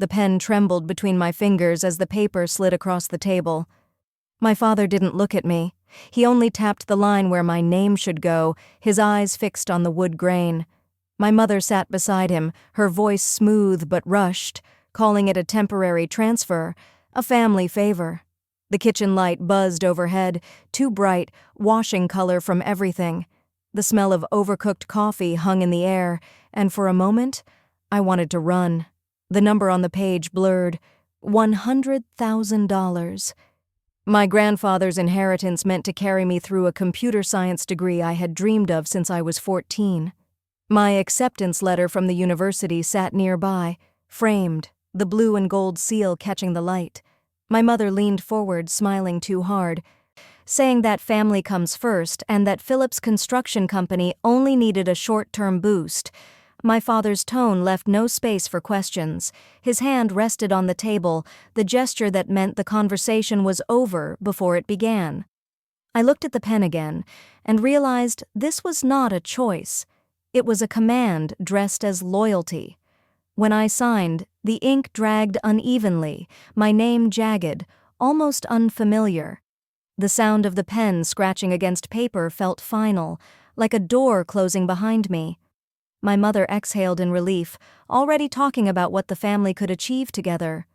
The pen trembled between my fingers as the paper slid across the table. My father didn't look at me. He only tapped the line where my name should go, his eyes fixed on the wood grain. My mother sat beside him, her voice smooth but rushed, calling it a temporary transfer, a family favor. The kitchen light buzzed overhead, too bright, washing color from everything. The smell of overcooked coffee hung in the air, and for a moment, I wanted to run. The number on the page blurred. $100,000. My grandfather's inheritance meant to carry me through a computer science degree I had dreamed of since I was 14. My acceptance letter from the university sat nearby, framed, the blue and gold seal catching the light. My mother leaned forward, smiling too hard, saying that family comes first and that Phillips Construction Company only needed a short-term boost. My father's tone left no space for questions. His hand rested on the table, the gesture that meant the conversation was over before it began. I looked at the pen again and realized this was not a choice. It was a command dressed as loyalty. When I signed, the ink dragged unevenly, my name jagged, almost unfamiliar. The sound of the pen scratching against paper felt final, like a door closing behind me. My mother exhaled in relief, already talking about what the family could achieve together.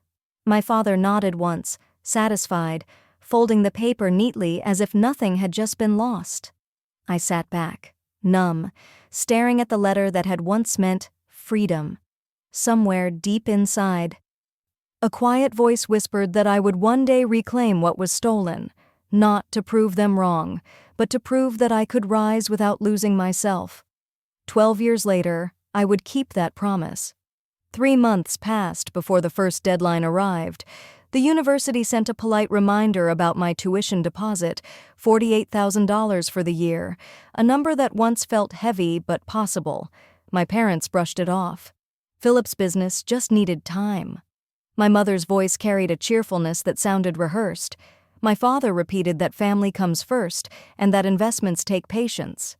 My father nodded once, satisfied, folding the paper neatly as if nothing had just been lost. I sat back, numb, staring at the letter that had once meant freedom. Somewhere deep inside, a quiet voice whispered that I would one day reclaim what was stolen, not to prove them wrong, but to prove that I could rise without losing myself. 12 years later, I would keep that promise. 3 months passed before the first deadline arrived. The university sent a polite reminder about my tuition deposit, $48,000 for the year, a number that once felt heavy but possible. My parents brushed it off. Philip's business just needed time. My mother's voice carried a cheerfulness that sounded rehearsed. My father repeated that family comes first and that investments take patience.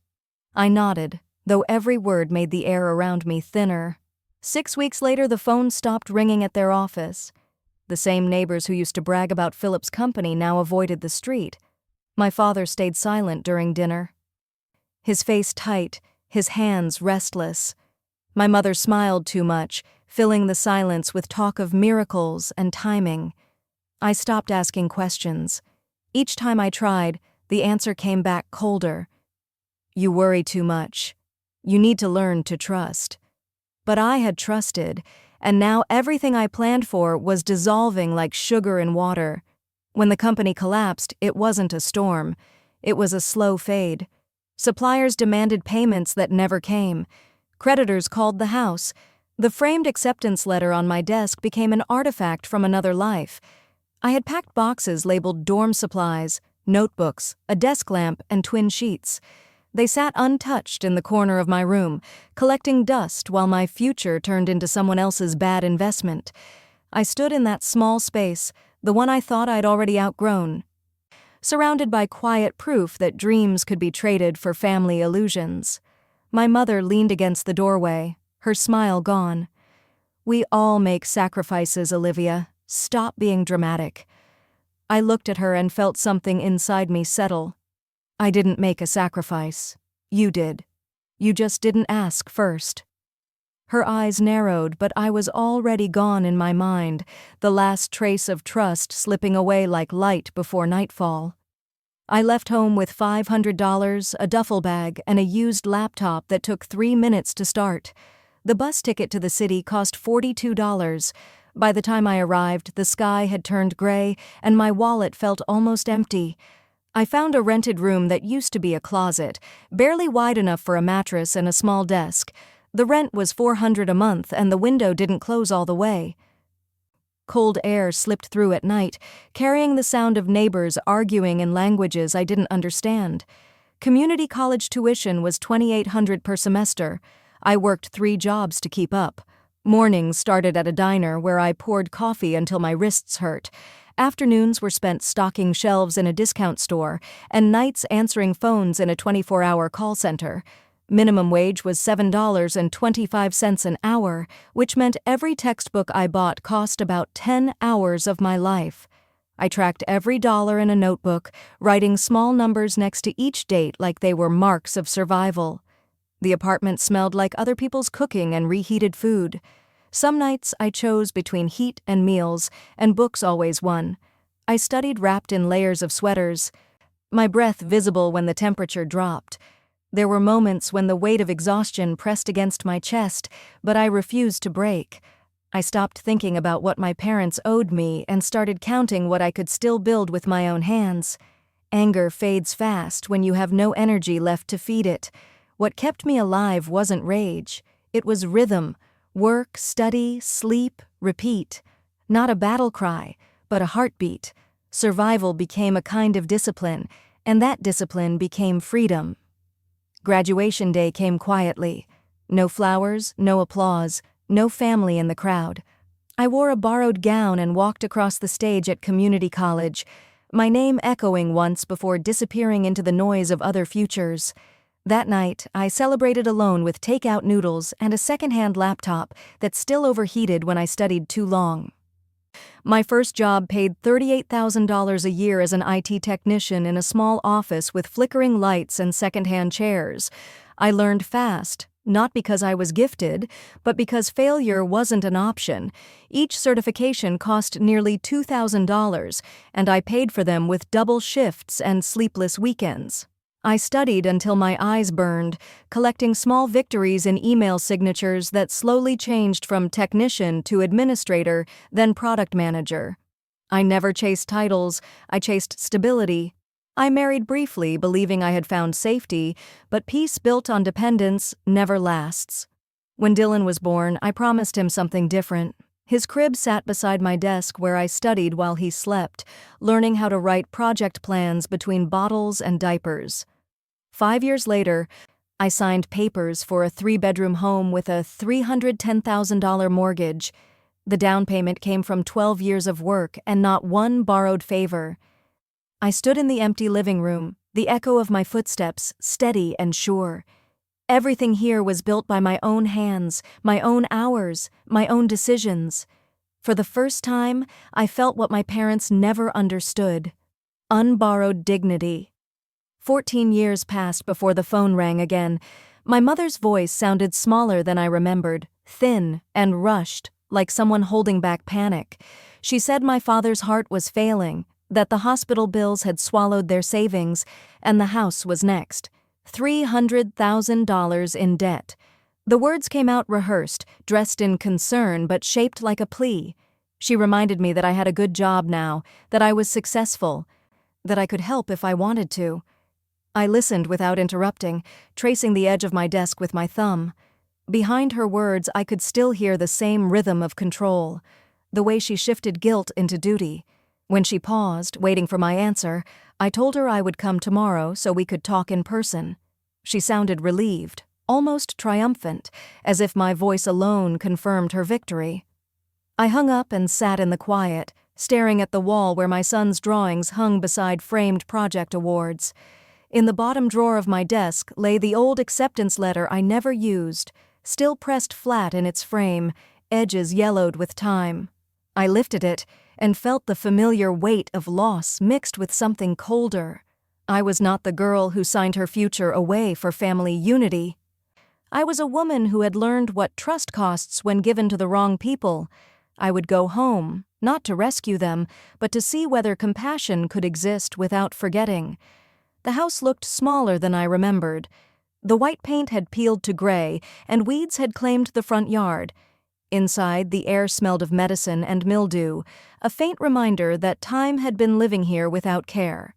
I nodded, though every word made the air around me thinner. 6 weeks later, the phone stopped ringing at their office. The same neighbors who used to brag about Philip's company now avoided the street. My father stayed silent during dinner, his face tight, his hands restless. My mother smiled too much, filling the silence with talk of miracles and timing. I stopped asking questions. Each time I tried, the answer came back colder. You worry too much. You need to learn to trust. But I had trusted, and now everything I planned for was dissolving like sugar in water. When the company collapsed, it wasn't a storm. It was a slow fade. Suppliers demanded payments that never came. Creditors called the house. The framed acceptance letter on my desk became an artifact from another life. I had packed boxes labeled dorm supplies, notebooks, a desk lamp, and twin sheets. They sat untouched in the corner of my room, collecting dust while my future turned into someone else's bad investment. I stood in that small space, the one I thought I'd already outgrown, surrounded by quiet proof that dreams could be traded for family illusions. My mother leaned against the doorway, her smile gone. We all make sacrifices, Olivia. Stop being dramatic. I looked at her and felt something inside me settle. I didn't make a sacrifice. You did. You just didn't ask first. Her eyes narrowed, but I was already gone in my mind, the last trace of trust slipping away like light before nightfall. I left home with $500, a duffel bag, and a used laptop that took 3 minutes to start. The bus ticket to the city cost $42. By the time I arrived, the sky had turned gray, and my wallet felt almost empty. I found a rented room that used to be a closet, barely wide enough for a mattress and a small desk. The rent was $400 a month, and the window didn't close all the way. Cold air slipped through at night, carrying the sound of neighbors arguing in languages I didn't understand. Community college tuition was $2,800 per semester. I worked 3 jobs to keep up. Mornings started at a diner where I poured coffee until my wrists hurt. Afternoons were spent stocking shelves in a discount store, and nights answering phones in a 24-hour call center. Minimum wage was $7.25 an hour, which meant every textbook I bought cost about 10 hours of my life. I tracked every dollar in a notebook, writing small numbers next to each date like they were marks of survival. The apartment smelled like other people's cooking and reheated food. Some nights I chose between heat and meals, and books always won. I studied wrapped in layers of sweaters, my breath visible when the temperature dropped. There were moments when the weight of exhaustion pressed against my chest, but I refused to break. I stopped thinking about what my parents owed me and started counting what I could still build with my own hands. Anger fades fast when you have no energy left to feed it. What kept me alive wasn't rage. It was rhythm. Work, study, sleep, repeat. Not a battle cry, but a heartbeat. Survival became a kind of discipline, and that discipline became freedom. Graduation day came quietly. No flowers, no applause, no family in the crowd. I wore a borrowed gown and walked across the stage at community college, my name echoing once before disappearing into the noise of other futures. That night, I celebrated alone with takeout noodles and a secondhand laptop that still overheated when I studied too long. My first job paid $38,000 a year as an IT technician in a small office with flickering lights and secondhand chairs. I learned fast, not because I was gifted, but because failure wasn't an option. Each certification cost nearly $2,000, and I paid for them with double shifts and sleepless weekends. I studied until my eyes burned, collecting small victories in email signatures that slowly changed from technician to administrator, then product manager. I never chased titles, I chased stability. I married briefly, believing I had found safety, but peace built on dependence never lasts. When Dylan was born, I promised him something different. His crib sat beside my desk where I studied while he slept, learning how to write project plans between bottles and diapers. 5 years later, I signed papers for a 3-bedroom home with a $310,000 mortgage. The down payment came from 12 years of work and not one borrowed favor. I stood in the empty living room, the echo of my footsteps, steady and sure. Everything here was built by my own hands, my own hours, my own decisions. For the first time, I felt what my parents never understood: unborrowed dignity. 14 years passed before the phone rang again. My mother's voice sounded smaller than I remembered, thin and rushed, like someone holding back panic. She said my father's heart was failing, that the hospital bills had swallowed their savings, and the house was next. $300,000 in debt. The words came out rehearsed, dressed in concern but shaped like a plea. She reminded me that I had a good job now, that I was successful, that I could help if I wanted to. I listened without interrupting, tracing the edge of my desk with my thumb. Behind her words, I could still hear the same rhythm of control, the way she shifted guilt into duty. When she paused, waiting for my answer, I told her I would come tomorrow so we could talk in person. She sounded relieved, almost triumphant, as if my voice alone confirmed her victory. I hung up and sat in the quiet, staring at the wall where my son's drawings hung beside framed project awards. In the bottom drawer of my desk lay the old acceptance letter I never used, still pressed flat in its frame, edges yellowed with time. I lifted it and felt the familiar weight of loss mixed with something colder. I was not the girl who signed her future away for family unity. I was a woman who had learned what trust costs when given to the wrong people. I would go home, not to rescue them, but to see whether compassion could exist without forgetting. The house looked smaller than I remembered. The white paint had peeled to gray, and weeds had claimed the front yard. Inside, the air smelled of medicine and mildew, a faint reminder that time had been living here without care.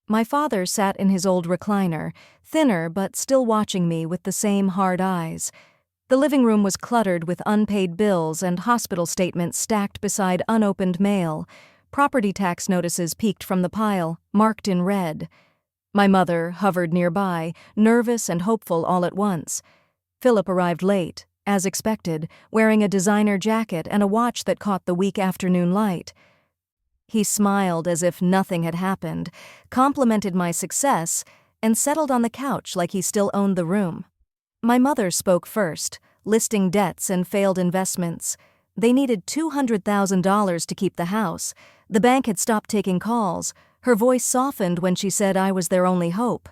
My father sat in his old recliner, thinner but still watching me with the same hard eyes. The living room was cluttered with unpaid bills and hospital statements stacked beside unopened mail. Property tax notices peeked from the pile, marked in red. My mother hovered nearby, nervous and hopeful all at once. Philip arrived late, as expected, wearing a designer jacket and a watch that caught the weak afternoon light. He smiled as if nothing had happened, complimented my success, and settled on the couch like he still owned the room. My mother spoke first, listing debts and failed investments. They needed $200,000 to keep the house. The bank had stopped taking calls. Her voice softened when she said I was their only hope.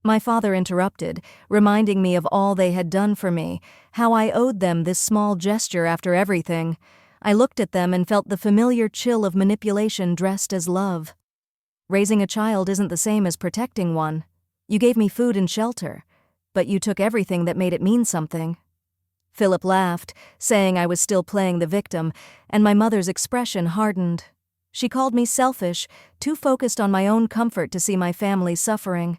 My father interrupted, reminding me of all they had done for me, how I owed them this small gesture after everything. I looked at them and felt the familiar chill of manipulation dressed as love. Raising a child isn't the same as protecting one. You gave me food and shelter, but you took everything that made it mean something. Philip laughed, saying I was still playing the victim, and my mother's expression hardened. She called me selfish, too focused on my own comfort to see my family suffering.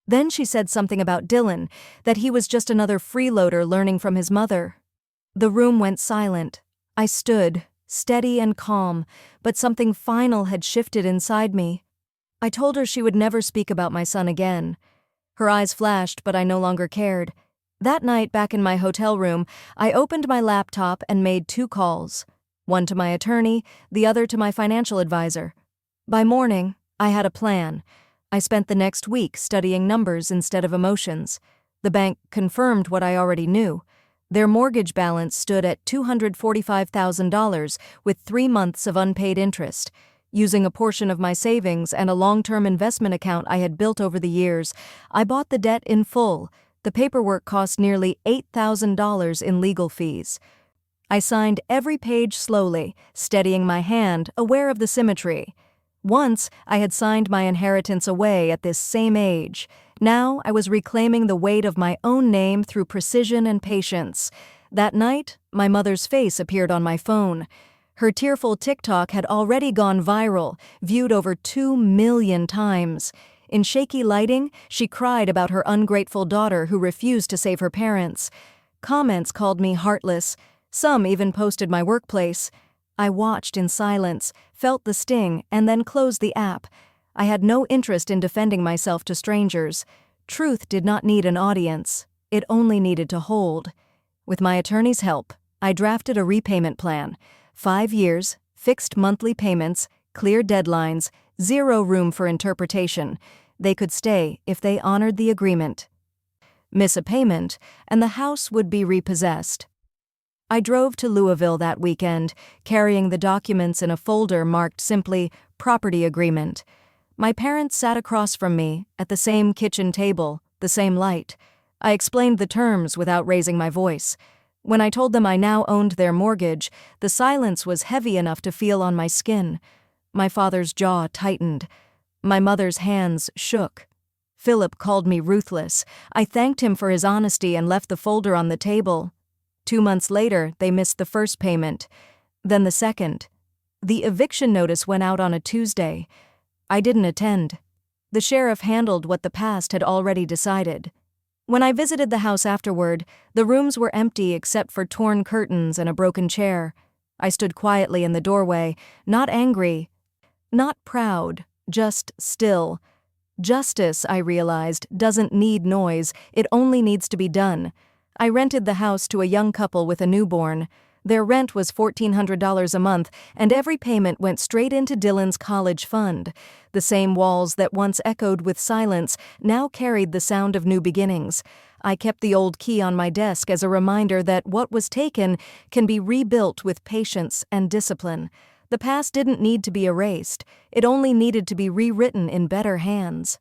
Then she said something about Dylan, that he was just another freeloader learning from his mother. The room went silent. I stood, steady and calm, but something final had shifted inside me. I told her she would never speak about my son again. Her eyes flashed, but I no longer cared. That night, back in my hotel room, I opened my laptop and made 2 calls. One to my attorney, the other to my financial advisor. By morning, I had a plan. I spent the next week studying numbers instead of emotions. The bank confirmed what I already knew. Their mortgage balance stood at $245,000 with 3 months of unpaid interest. Using a portion of my savings and a long-term investment account I had built over the years, I bought the debt in full. The paperwork cost nearly $8,000 in legal fees. I signed every page slowly, steadying my hand, aware of the symmetry. Once, I had signed my inheritance away at this same age. Now, I was reclaiming the weight of my own name through precision and patience. That night, my mother's face appeared on my phone. Her tearful TikTok had already gone viral, viewed over 2 million times. In shaky lighting, she cried about her ungrateful daughter who refused to save her parents. Comments called me heartless. Some even posted my workplace. I watched in silence, felt the sting, and then closed the app. I had no interest in defending myself to strangers. Truth did not need an audience. It only needed to hold. With my attorney's help, I drafted a repayment plan. 5 years, fixed monthly payments, clear deadlines, 0 room for interpretation. They could stay if they honored the agreement. Miss a payment, and the house would be repossessed. I drove to Louisville that weekend, carrying the documents in a folder marked simply Property Agreement. My parents sat across from me, at the same kitchen table, the same light. I explained the terms without raising my voice. When I told them I now owned their mortgage, the silence was heavy enough to feel on my skin. My father's jaw tightened. My mother's hands shook. Philip called me ruthless. I thanked him for his honesty and left the folder on the table. 2 months later, they missed the first payment, then the second. The eviction notice went out on a Tuesday. I didn't attend. The sheriff handled what the past had already decided. When I visited the house afterward, the rooms were empty except for torn curtains and a broken chair. I stood quietly in the doorway, not angry, not proud, just still. Justice, I realized, doesn't need noise, it only needs to be done. I rented the house to a young couple with a newborn. Their rent was $1,400 a month, and every payment went straight into Dylan's college fund. The same walls that once echoed with silence now carried the sound of new beginnings. I kept the old key on my desk as a reminder that what was taken can be rebuilt with patience and discipline. The past didn't need to be erased. It only needed to be rewritten in better hands.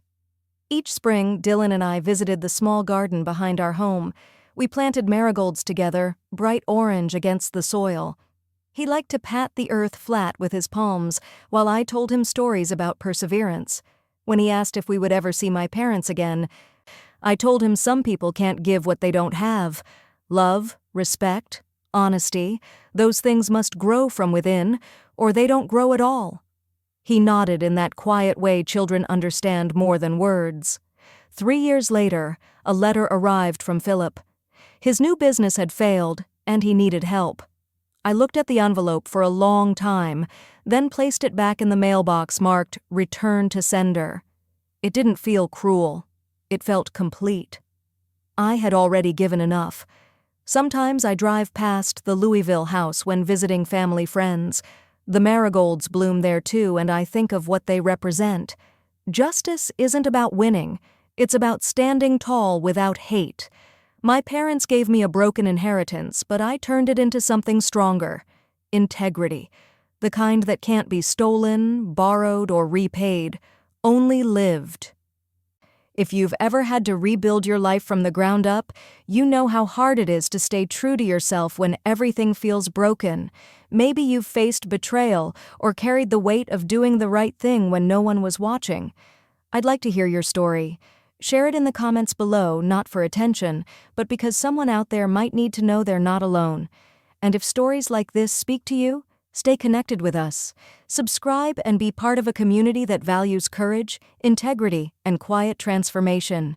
Each spring, Dylan and I visited the small garden behind our home. We planted marigolds together, bright orange against the soil. He liked to pat the earth flat with his palms, while I told him stories about perseverance. When he asked if we would ever see my parents again, I told him some people can't give what they don't have. Love, respect, honesty, those things must grow from within, or they don't grow at all. He nodded in that quiet way children understand more than words. 3 years later, a letter arrived from Philip. His new business had failed, and he needed help. I looked at the envelope for a long time, then placed it back in the mailbox marked Return to Sender. It didn't feel cruel. It felt complete. I had already given enough. Sometimes I drive past the Louisville house when visiting family friends. The marigolds bloom there too, and I think of what they represent. Justice isn't about winning, it's about standing tall without hate. My parents gave me a broken inheritance, but I turned it into something stronger: integrity. The kind that can't be stolen, borrowed, or repaid, only lived. If you've ever had to rebuild your life from the ground up, you know how hard it is to stay true to yourself when everything feels broken. Maybe you've faced betrayal or carried the weight of doing the right thing when no one was watching. I'd like to hear your story. Share it in the comments below, not for attention, but because someone out there might need to know they're not alone. And if stories like this speak to you, stay connected with us. Subscribe and be part of a community that values courage, integrity, and quiet transformation.